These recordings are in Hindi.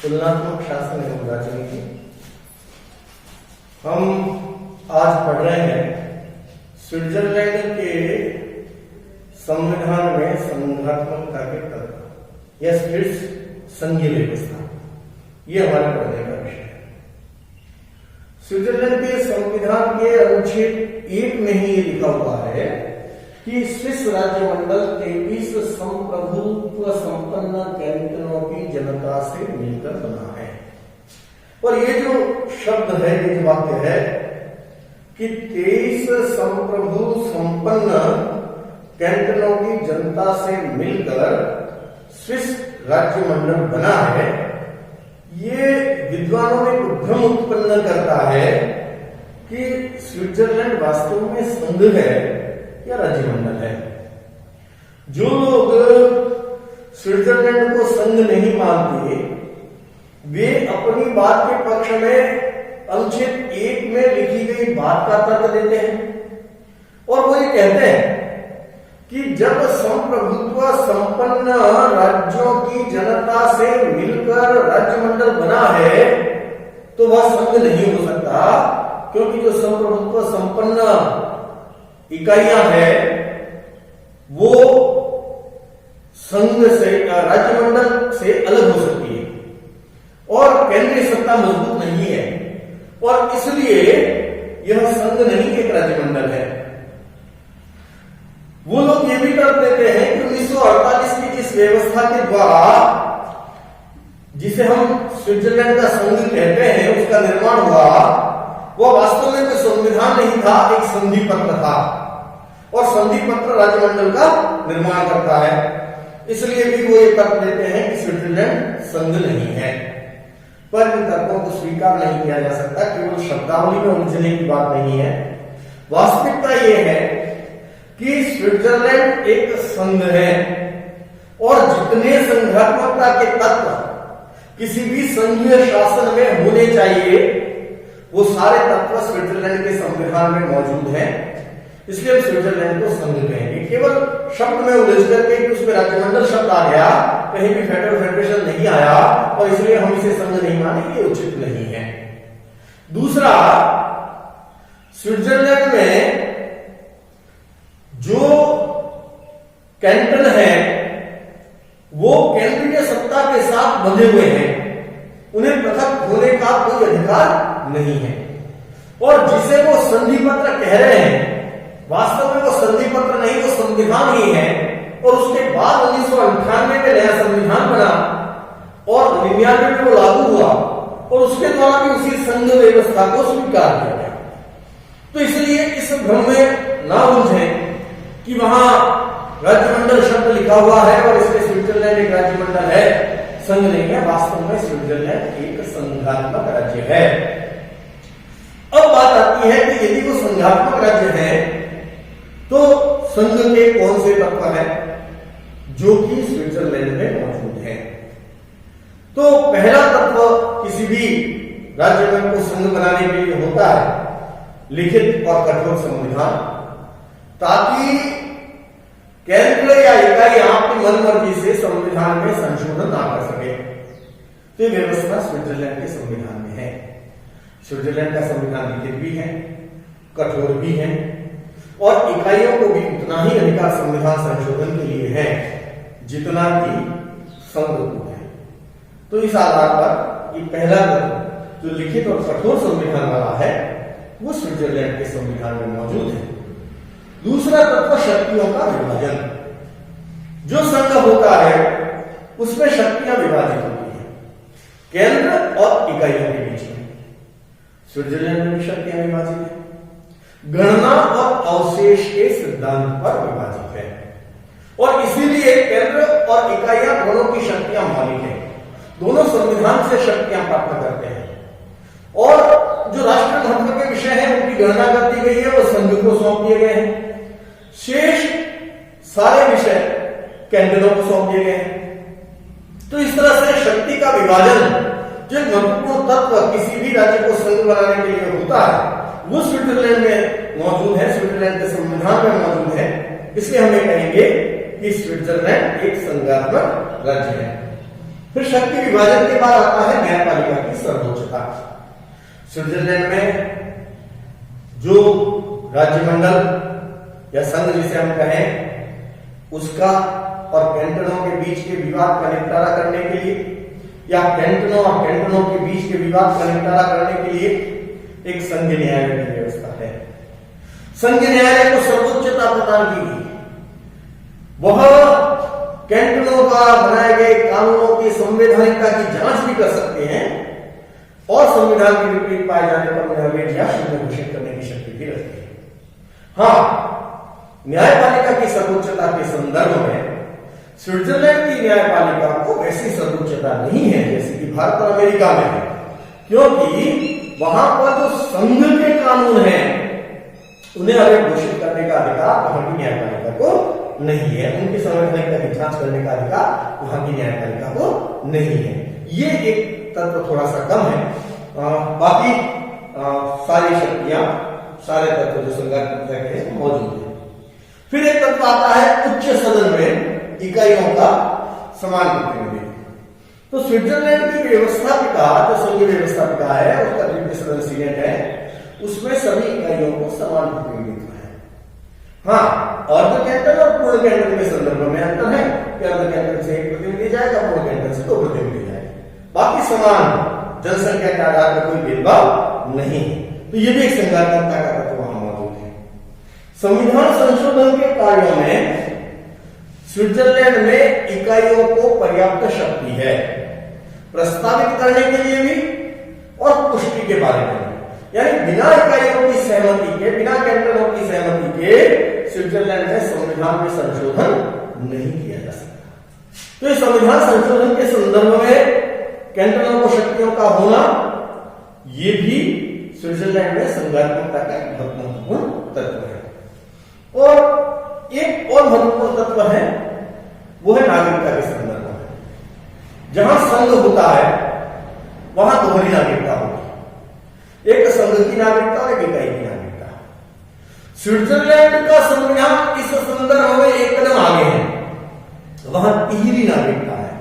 तुलनात्मक शासन एवं राजनीति। हम आज पढ़ रहे हैं स्विट्जरलैंड के संविधान में संघात्मकता के तत्व या स्विस संघीय व्यवस्था, ये हमारे पढ़ने का विषय है। स्विट्जरलैंड के संविधान के अनुच्छेद 1 में ही ये लिखा हुआ है कि स्विस राज्यमंडल 23 संप्रभुत्व संपन्न कैंटनों की जनता से मिलकर बना है। और ये जो शब्द है, ये जो वाक्य है कि 23 संप्रभु संपन्न कैंटनों की जनता से मिलकर स्विस राज्यमंडल बना है, ये विद्वानों में एक भ्रम उत्पन्न करता है कि स्विट्जरलैंड वास्तव में संघ है या राज्यमंडल है। जो लोग स्विट्जरलैंड को संघ नहीं मानते, वे अपनी बात के पक्ष में अनुच्छेद 1 में लिखी गई बात का तर्क देते हैं और वो ये कहते हैं कि जब संप्रभुत्व संपन्न राज्यों की जनता से मिलकर राज्यमंडल बना है तो वह संघ नहीं हो सकता, क्योंकि जो संप्रभुत्व संपन्न इकाइयां हैं वो संघ से राज्यमंडल से अलग हो सकती है और केंद्रीय सत्ता मजबूत नहीं है और इसलिए यह संघ नहीं एक राज्यमंडल है। वो लोग ये भी कर देते हैं कि 1948 की जिस व्यवस्था के द्वारा, जिसे हम स्विट्जरलैंड का संघ कहते हैं, उसका निर्माण हुआ, वह वास्तव में कोई संविधान नहीं था, एक संधि पत्र था और संधि पत्र राज्यमंडल का निर्माण करता है। इसलिए भी वो ये तर्क देते हैं कि स्विट्जरलैंड संघ नहीं है। पर इन तर्कों को स्वीकार नहीं किया जा सकता, केवल शब्दावली में उलझने की बात नहीं है। वास्तविकता यह है कि स्विट्जरलैंड एक संघ है और जितने संघात्मकता के तत्व किसी भी संघीय शासन में होने चाहिए वो सारे तत्व स्विट्जरलैंड के संविधान में मौजूद हैं। इसलिए हम स्विट्जरलैंड को संघ कहेंगे। केवल शब्द में उलझ करके कि उसमें राज्यमंडल शब्द आ गया, कहीं भी फेडरेशन नहीं आया और इसलिए हम इसे संघ नहीं मानेंगे, ये उचित नहीं है। दूसरा, स्विट्जरलैंड में जो कैंटन है वो केंद्रीय सत्ता के साथ बंधे हुए हैं, उन्हें पृथक होने का कोई अधिकार नहीं है। और जिसे वो संधि पत्र कह रहे हैं, वास्तव में वो संधि पत्र नहीं, वो संविधान ही है। और उसके बाद 1998 में नया संविधान बना और 99 में वो लागू हुआ और उसके द्वारा भी उसी संघ व्यवस्था को स्वीकार किया गया। तो इसलिए इस भ्रम में ना उलझे कि वहां राज्यमंडल शब्द लिखा हुआ है और इसलिए स्विट्जरलैंड एक राज्यमंडल है, संघ नहीं है। वास्तव में स्विट्जरलैंड एक संघात्मक राज्य है। अब बात आती है कि यदि वो संघात्मक राज्य है तो संघ के कौन से तत्व हैं जो कि स्विट्जरलैंड में मौजूद है। तो पहला तत्व किसी भी राज्य में को संघ बनाने के लिए होता है लिखित और कठोर संविधान, ताकि केंद्र या इकाई आपकी मन मर्जी से संविधान में संशोधन ना कर सके। तो ये व्यवस्था स्विट्जरलैंड के संविधान में है। स्विट्जरलैंड का संविधान लिखित भी है, कठोर भी है और इकाइयों को भी उतना ही अधिकार संविधान संशोधन के लिए है जितना कि संघ को है। तो इस आधार पर ये पहला जो लिखित और कठोर संविधान वाला है वो स्विट्जरलैंड के संविधान में मौजूद है। दूसरा तत्व शक्तियों का विभाजन। जो संघ होता है उसमें शक्तियां विभाजित होती हैं केंद्र और इकाइयों के बीच में। स्विट्जरलैंड में भी शक्तियां विभाजित है, गणना और अवशेष के सिद्धांत पर विभाजित है और इसीलिए केंद्र और इकाइयां दोनों की शक्तियां मौलिक है। दोनों संविधान से शक्तियां प्राप्त करते हैं और जो राष्ट्र महत्व के विषय हैं उनकी गणना कर दी गई है, वो संघ को सौंप दिए गए हैं। शेष सारे विषय कैंटनों को सौंप दिए गए हैं। तो इस तरह से शक्ति का विभाजन जो महत्वपूर्ण तत्व किसी भी राज्य को संघ बनाने के लिए होता है वो स्विट्जरलैंड में मौजूद है, स्विट्जरलैंड के संविधान में मौजूद है। इसलिए हमें कहेंगे कि स्विट्जरलैंड एक संघात्मक राज्य है। फिर शक्ति विभाजन के बाद आता है न्यायपालिका की सर्वोच्चता। स्विट्जरलैंड में जो राज्यमंडल या संघ जिसे हम कहें उसका और कैंटनों के बीच के विवाद का निपटारा करने के लिए या कैंटनों और कैंटनों के बीच के विवाद का निपटारा करने के लिए एक संघ न्यायालय की व्यवस्था है। संघ न्यायालय को सर्वोच्चता प्रदान की गई। वह कैंटनों द्वारा बनाए गए कानूनों की संवैधानिकता की जांच भी कर सकते हैं और संविधान के विपरीत पाए जाने पर उन्हें अवैध या शून्य घोषित करने की शक्ति भी रखती है। हाँ, न्यायपालिका की सर्वोच्चता के संदर्भ में स्विट्जरलैंड की न्यायपालिका को वैसी सर्वोच्चता नहीं है जैसे कि भारत और अमेरिका में है, क्योंकि वहां पर जो संघ के कानून हैं उन्हें अवैध घोषित करने का अधिकार वहां की न्यायपालिका को नहीं है। उनकी संवैधानिकता की जांच करने का अधिकार वहां की न्यायपालिका को नहीं है। ये एक तत्व थोड़ा सा कम है। बाकी सारी शक्तियां, सारे तत्व जो संघात्मकता के मौजूद है। फिर एक तत्व आता है उच्च सदन में इकाइयों का समान प्रतिनिधित्व। तो स्विट्जरलैंड की व्यवस्थापिका जो संघीय व्यवस्थापिका है, उसका द्वितीय सदन सीनेट है, उसमें सभी इकाइयों को समान प्रतिनिधित्व है। हाँ, अर्ध कैंटन और पूर्ण कैंटन के संदर्भ में अंतर है कि अर्ध कैंटन से एक प्रतिनिधि जाएगा, पूर्ण कैंटन से 2 प्रतिनिधि जाएगा। बाकी समान जनसंख्या के आधार पर कोई भेदभाव नहीं। तो ये भी एक संघात्मकता का तत्व वहां मौजूद है। संविधान संशोधन के कार्यों में स्विट्जरलैंड में इकाइयों को पर्याप्त शक्ति है, प्रस्तावित करने के लिए भी और पुष्टि के बारे में। यानी बिना इकाइयों की सहमति के, बिना कैंटनों की सहमति के स्विट्जरलैंड में संविधान में संशोधन नहीं किया जा सकता। तो इस संविधान संशोधन के संदर्भ में कैंटनों को शक्तियों का होना, ये भी स्विट्जरलैंड में संघात्मकता का एक बहुत महत्वपूर्ण तत्व है। और एक और महत्वपूर्ण तत्व है, वो है नागरिकता के संदर्भ में। जहां संघ होता है वहां दोहरी नागरिकता होगी, एक संघ की नागरिकता और एक इकाई की नागरिकता। स्विट्जरलैंड का संविधान इस संदर्भ में एक कदम आगे है। वहां तिहरी नागरिकता है,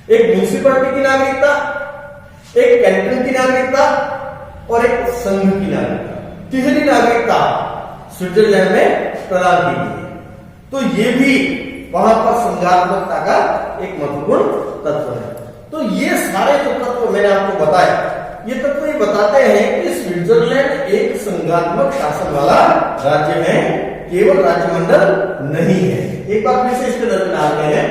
एक म्युनिसिपैलिटी की नागरिकता, एक कैंटन की नागरिकता और एक संघ की नागरिकता। तिहरी नागरिकता स्विट्जरलैंड में प्रदान की गई है। तो ये भी वहां पर संघात्मकता का एक महत्वपूर्ण तत्व है। तो ये सारे जो तत्व मैंने आपको बताया, ये तत्व ये बताते हैं कि स्विट्जरलैंड एक संघात्मक शासन वाला राज्य है, केवल राज्यमंडल नहीं है। एक बार फिर से इसके नजर डालते हैं।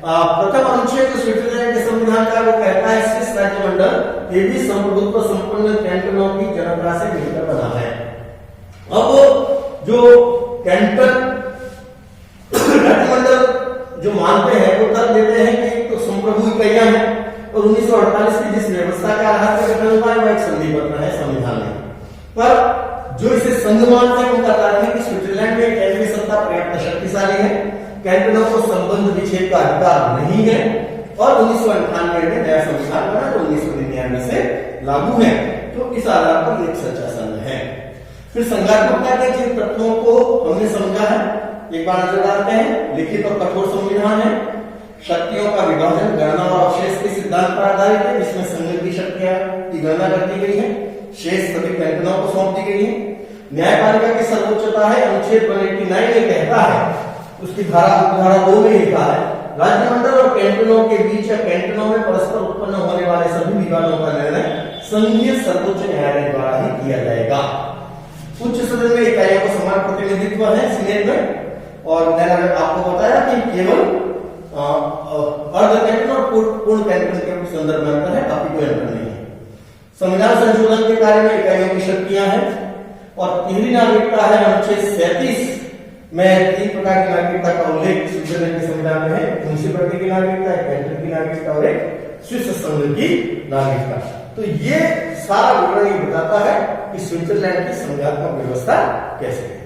प्रथम अनुच्छेद जो स्विट्जरलैंड के संविधान का वो कहता है स्विस राज्यमंडल तेजी संप्रभुत्व संपन्न कैंटनों की जनता से मिलकर बना है। अब जो कैंटन राज्यमंडल जो मानते हैं वो तर्क देते हैं कि तो संप्रभु इकाइयां हैं और 1948 की जिस व्यवस्था के आधार पर गठन हुआ है वह एक संधि पत्र है संविधान में। पर जो इसे संघ मानते हैं उनका कारण है कि स्विट्जरलैंड में केंद्रीय सत्ता पर्याप्त शक्तिशाली है, कैंटनों को संबंध विच्छेद का अधिकार नहीं है और 1998 में नया संविधान बना जो 1999 से लागू है। तो इस आधार पर एक सच्चा संघ है। फिर संघात्मकता के जिन तत्वों को हमने समझा है, एक बार नजर डालते हैं। लिखित और कठोर संविधान है, शक्तियों का विभाजन गणना और अवशेष के सिद्धांत पर आधारित है, जिसमें संघ की शक्तियां की गणना कर दी गई है, शेष सभी कैंटनों को सौंप दी गई है। न्यायपालिका की सर्वोच्चता है, अनुच्छेद 189 में कहता है, उसकी धारा 2 में लिखा है, राज्यमंडल और कैंटनों के बीच या कैंटनों में परस्पर उत्पन्न होने वाले सभी विवादों का निर्णय संघीय सर्वोच्च न्यायालय द्वारा ही किया जाएगा। उच्च सदन में इकाइयों को समान प्रतिनिधित्व है सीनेट में, और मैंने आपको बताया कि केवल अर्ध कैंटन और पूर्ण कैंटन के संदर्भ में अंतर है, बाकी कोई अंतर नहीं है। संविधान संशोधन के कार्य में इकाइयों की शक्तियां हैं और तिहरी नागरिकता है। अनुच्छेद 37 में 3 प्रकार की नागरिकता का उल्लेख स्विट्जरलैंड के संविधान में है, म्युनिसिपैलिटी की नागरिकता, कैंटन की नागरिकता और एक स्विस संघ की नागरिकता। तो ये सारा विवरण बताता है कि स्विट्जरलैंड की संघात्मक व्यवस्था कैसे है।